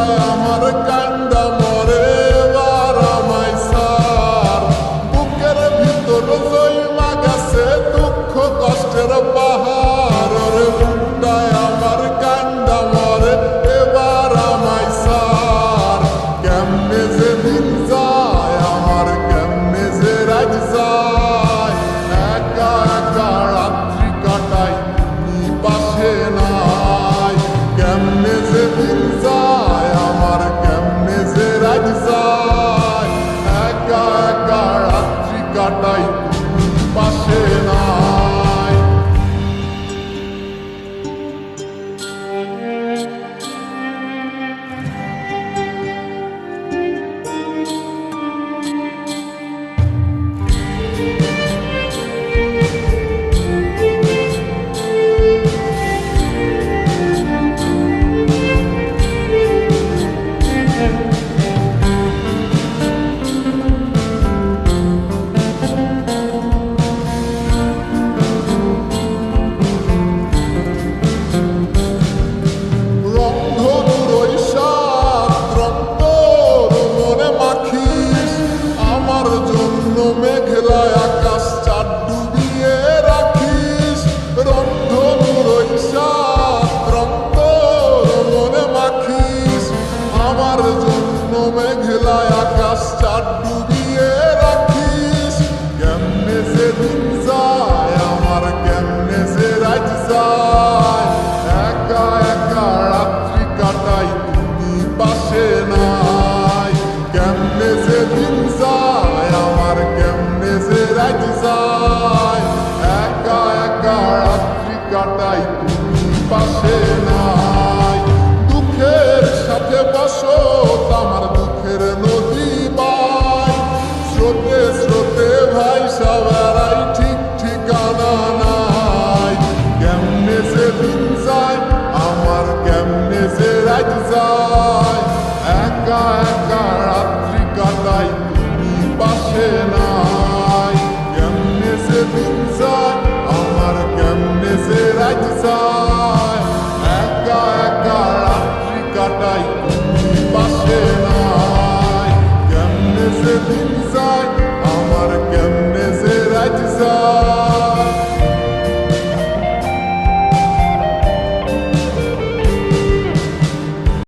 যায় আমার কান্দা মরে এবার আমায় সার বুকের ভিতর জইমা গেছে দুঃখ কষ্টের পাহাড় রে বুকটায় আমার কান্দা মরে এবার আমায় সার কেমনে যে দিন যায় আমার কেমনে যে রাত যায় একা একা রাত্রি কাটাই পাশে নাই কেমনে যে দিন যায় আমার কেমনে যে রাত যায় একা একা রাত্রি কাটাই পাশে নাই মেঘলা আকাশ চাঁদ ডুবিয়ে রাখিস রন্ধনুর রক্ত মনে মাখিস আমার জন্য মেঘলা আকাশ চাঁদ ডুবিয়ে রাখিস কেমনে যে দিন যায় আমার কেমনে যে রাত যায় একা একা রাত্রি কাটাই তুমি পাশে নাই কেমনে যে দিন যায় আমার কেমনে যে রাত যায় একা একা রাত্রি কাটাই তুমি পাশে নাই দুঃখের সাথে বসো আমার দুঃখের নদী বাই স্রোতে স্রোতে ভাইসা বেড়াই ঠিক ঠিকানা নাই কেমনে যে দিন যায় আমার কেমনে যে রাত যায় একা একা রাত্রি কাটাই তুমি পাশে নাই কেমনে যে দিন যায় আমার কেমনে যে রাত যায়